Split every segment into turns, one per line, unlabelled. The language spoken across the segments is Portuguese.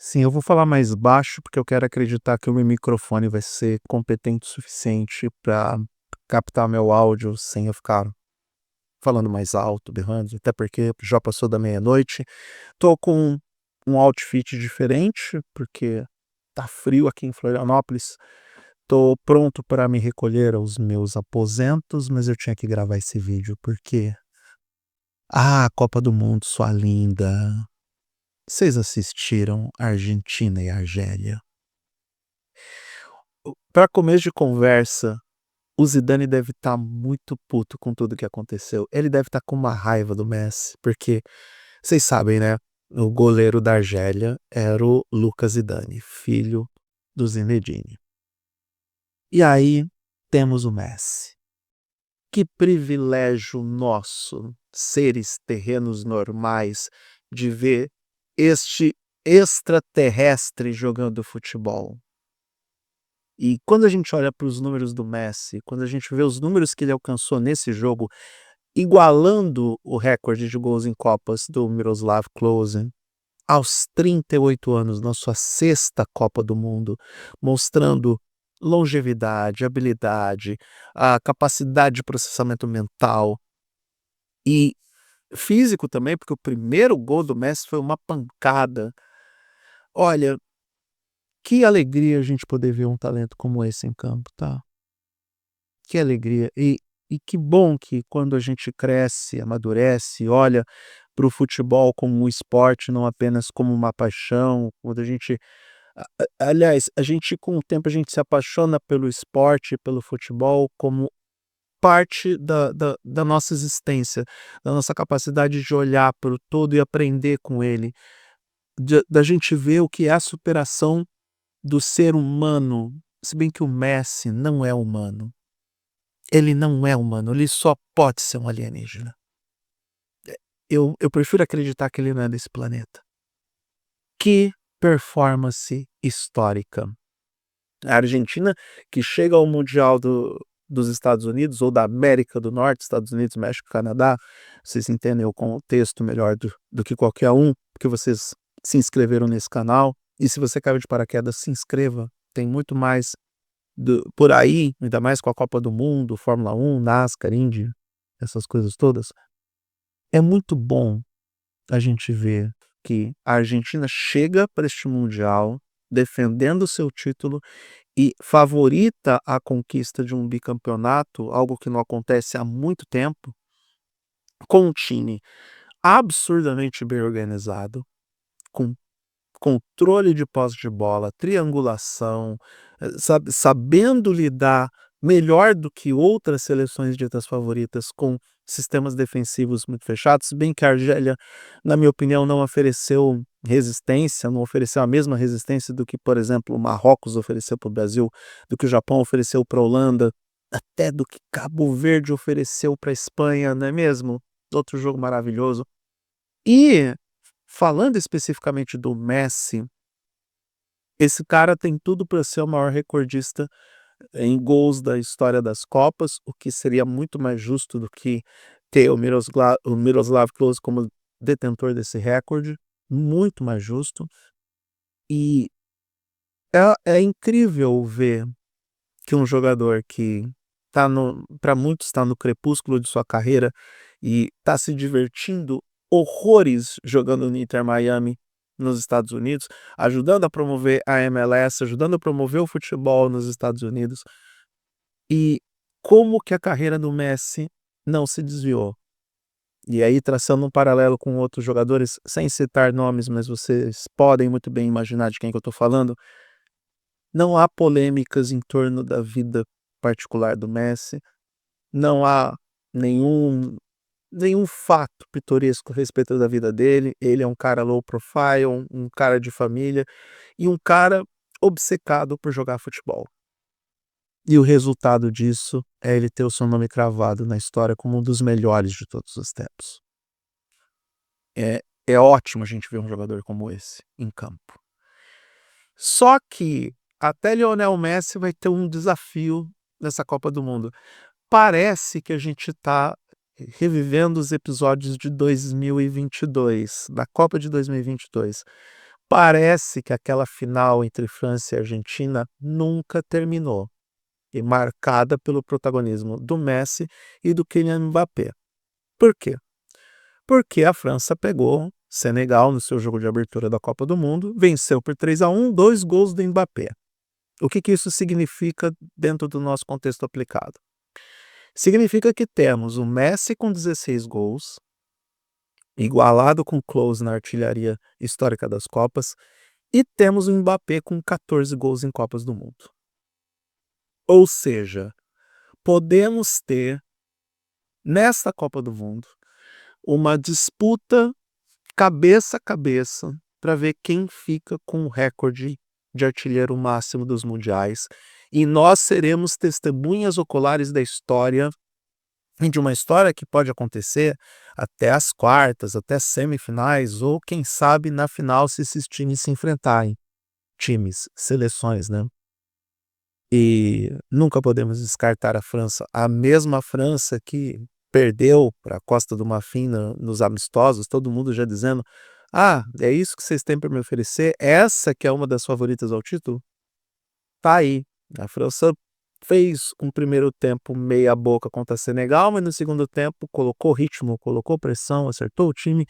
Sim, eu vou falar mais baixo, porque eu quero acreditar que o meu microfone vai ser competente o suficiente para captar meu áudio sem eu ficar falando mais alto, berrando, até porque já passou da meia-noite. Tô com um outfit diferente, porque tá frio aqui em Florianópolis. Tô pronto para me recolher aos meus aposentos, mas eu tinha que gravar esse vídeo porque Copa do Mundo, sua linda. Vocês assistiram Argentina e Argélia? Para começo de conversa, o Zidane deve estar muito puto com tudo que aconteceu. Ele deve estar com uma raiva do Messi, porque vocês sabem, né? O goleiro da Argélia era o Lucas Zidane, filho do Zinedine. E aí temos o Messi. Que privilégio nosso, seres terrenos normais, de ver este extraterrestre jogando futebol. E quando a gente olha para os números do Messi, quando a gente vê os números que ele alcançou nesse jogo, igualando o recorde de gols em Copas do Miroslav Klose, aos 38 anos, na sua sexta Copa do Mundo, mostrando longevidade, habilidade, a capacidade de processamento mental e físico também, porque o primeiro gol do Messi foi uma pancada. Olha, que alegria a gente poder ver um talento como esse em campo, tá? Que alegria. E que bom que quando a gente cresce, amadurece, olha para o futebol como um esporte, não apenas como uma paixão, quando a gente aliás, a gente com o tempo a gente se apaixona pelo esporte, pelo futebol como parte da nossa existência, da nossa capacidade de olhar para o todo e aprender com ele, da gente ver o que é a superação do ser humano, se bem que o Messi não é humano. Ele não é humano, ele só pode ser um alienígena. Eu prefiro acreditar que ele não é desse planeta. Que performance histórica. A Argentina, que chega ao mundial dos Estados Unidos, ou da América do Norte, Estados Unidos, México, Canadá, vocês entendem o contexto melhor do que qualquer um, porque vocês se inscreveram nesse canal. E se você caiu de paraquedas, se inscreva. Tem muito mais por aí, ainda mais com a Copa do Mundo, Fórmula 1, NASCAR, Indy, essas coisas todas. É muito bom a gente ver que a Argentina chega para este mundial defendendo o seu título e favorita a conquista de um bicampeonato, algo que não acontece há muito tempo, com um time absurdamente bem organizado, com controle de posse de bola, triangulação, sabendo lidar melhor do que outras seleções ditas favoritas com sistemas defensivos muito fechados, se bem que a Argélia, na minha opinião, não ofereceu resistência, não ofereceu a mesma resistência do que, por exemplo, o Marrocos ofereceu para o Brasil, do que o Japão ofereceu para a Holanda, até do que Cabo Verde ofereceu para a Espanha, não é mesmo? Outro jogo maravilhoso. E falando especificamente do Messi, esse cara tem tudo para ser o maior recordista em gols da história das Copas, o que seria muito mais justo do que ter o Miroslav Klose como detentor desse recorde, muito mais justo. E é incrível ver que um jogador que para muitos está no crepúsculo de sua carreira e está se divertindo horrores jogando no Inter Miami nos Estados Unidos, ajudando a promover a MLS, ajudando a promover o futebol nos Estados Unidos. E como que a carreira do Messi não se desviou. E aí, traçando um paralelo com outros jogadores, sem citar nomes, mas vocês podem muito bem imaginar de quem que eu estou falando, não há polêmicas em torno da vida particular do Messi, não há nenhum nenhum fato pitoresco a respeito da vida dele. Ele é um cara low profile, um cara de família e um cara obcecado por jogar futebol. E o resultado disso é ele ter o seu nome cravado na história como um dos melhores de todos os tempos. É ótimo a gente ver um jogador como esse em campo. Só que até Lionel Messi vai ter um desafio nessa Copa do Mundo. Parece que a gente está revivendo os episódios de 2022, da Copa de 2022, Parece que aquela final entre França e Argentina nunca terminou, e marcada pelo protagonismo do Messi e do Kylian Mbappé. Por quê? Porque a França pegou Senegal no seu jogo de abertura da Copa do Mundo, venceu por 3-1, 2 gols do Mbappé. O que isso significa dentro do nosso contexto aplicado? Significa que temos o Messi com 16 gols, igualado com Klose na artilharia histórica das Copas, e temos o Mbappé com 14 gols em Copas do Mundo. Ou seja, podemos ter, nesta Copa do Mundo, uma disputa cabeça a cabeça para ver quem fica com o recorde de artilheiro máximo dos mundiais. E nós seremos testemunhas oculares da história, e de uma história que pode acontecer até as quartas, até as semifinais, ou quem sabe na final, se esses times se enfrentarem. Times, seleções, né? E nunca podemos descartar a França. A mesma França que perdeu para a Costa do Marfim nos amistosos, todo mundo já dizendo: ah, é isso que vocês têm para me oferecer? Essa que é uma das favoritas ao título? Tá aí. A França fez um primeiro tempo meia boca contra Senegal, mas no segundo tempo colocou ritmo, colocou pressão, acertou o time,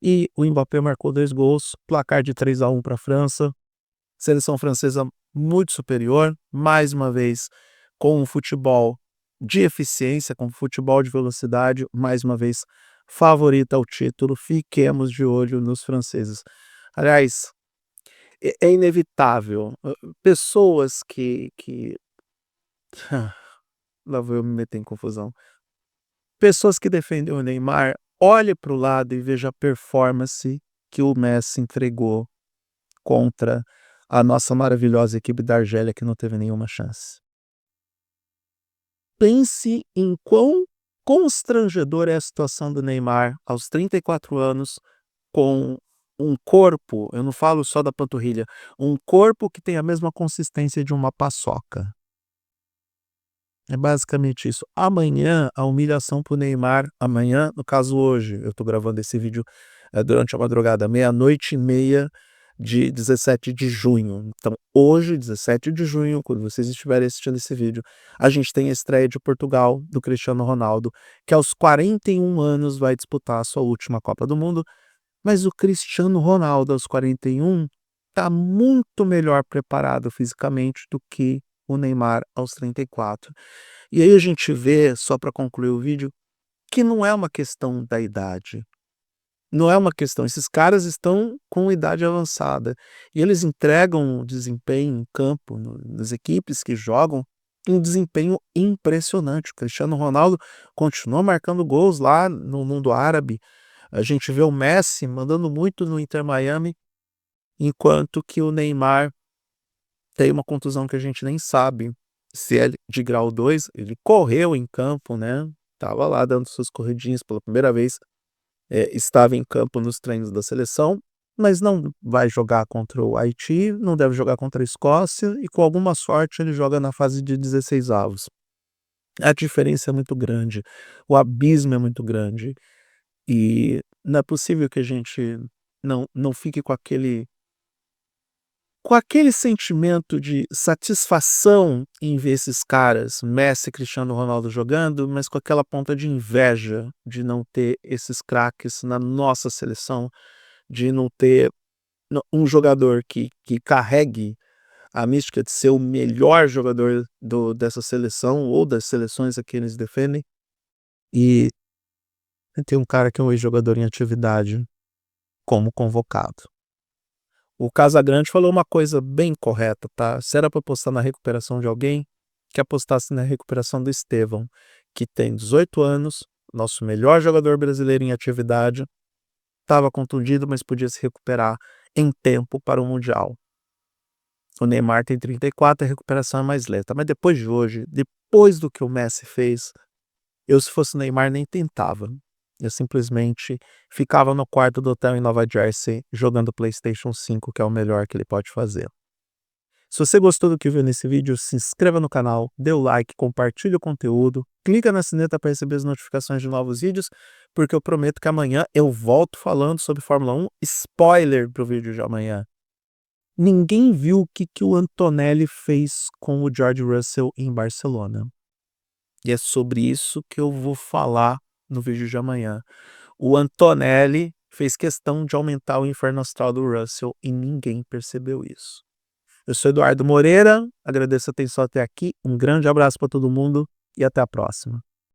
e o Mbappé marcou 2 gols, placar de 3-1 para a França. Seleção francesa muito superior, mais uma vez com um futebol de eficiência, com um futebol de velocidade, mais uma vez favorita ao título. Fiquemos de olho nos franceses. Aliás, é inevitável. Pessoas que lá vou eu me meter em confusão. Pessoas que defendem o Neymar, olhe para o lado e veja a performance que o Messi entregou contra a nossa maravilhosa equipe da Argélia, que não teve nenhuma chance. Pense em quão constrangedora é a situação do Neymar aos 34 anos, com um corpo, eu não falo só da panturrilha, um corpo que tem a mesma consistência de uma paçoca. É basicamente isso. Amanhã, a humilhação para o Neymar, amanhã, no caso hoje, eu estou gravando esse vídeo durante a madrugada, 00:30 de 17 de junho. Então, hoje, 17 de junho, quando vocês estiverem assistindo esse vídeo, a gente tem a estreia de Portugal, do Cristiano Ronaldo, que aos 41 anos vai disputar a sua última Copa do Mundo, mas o Cristiano Ronaldo, aos 41, está muito melhor preparado fisicamente do que o Neymar aos 34. E aí a gente vê, só para concluir o vídeo, que não é uma questão da idade. Não é uma questão, esses caras estão com idade avançada e eles entregam um desempenho em campo, nas equipes que jogam, um desempenho impressionante. O Cristiano Ronaldo continua marcando gols lá no mundo árabe. A gente vê o Messi mandando muito no Inter Miami, enquanto que o Neymar tem uma contusão que a gente nem sabe se é de grau 2. Ele correu em campo, né? Estava lá dando suas corridinhas pela primeira vez. Estava em campo nos treinos da seleção, mas não vai jogar contra o Haiti, não deve jogar contra a Escócia, e com alguma sorte ele joga na fase de 16avos. A diferença é muito grande, o abismo é muito grande, e não é possível que a gente não fique com aquele sentimento de satisfação em ver esses caras, Messi e Cristiano Ronaldo jogando, mas com aquela ponta de inveja de não ter esses craques na nossa seleção, de não ter um jogador que carregue a mística de ser o melhor jogador dessa seleção ou das seleções a que eles defendem. E tem um cara que é um ex-jogador em atividade como convocado. O Casagrande falou uma coisa bem correta, tá? Se era para apostar na recuperação de alguém, que apostasse na recuperação do Estevão, que tem 18 anos, nosso melhor jogador brasileiro em atividade, estava contundido, mas podia se recuperar em tempo para o Mundial. O Neymar tem 34, a recuperação é mais lenta. Mas depois de hoje, depois do que o Messi fez, eu, se fosse o Neymar, nem tentava. Eu simplesmente ficava no quarto do hotel em Nova Jersey jogando PlayStation 5, que é o melhor que ele pode fazer. Se você gostou do que viu nesse vídeo, se inscreva no canal, dê o like, compartilhe o conteúdo, clica na sineta para receber as notificações de novos vídeos, porque eu prometo que amanhã eu volto falando sobre Fórmula 1, spoiler para o vídeo de amanhã. Ninguém viu o que o Antonelli fez com o George Russell em Barcelona. E é sobre isso que eu vou falar no vídeo de amanhã. O Antonelli fez questão de aumentar o inferno astral do Russell e ninguém percebeu isso. Eu sou Eduardo Moreira, agradeço a atenção até aqui, um grande abraço para todo mundo e até a próxima.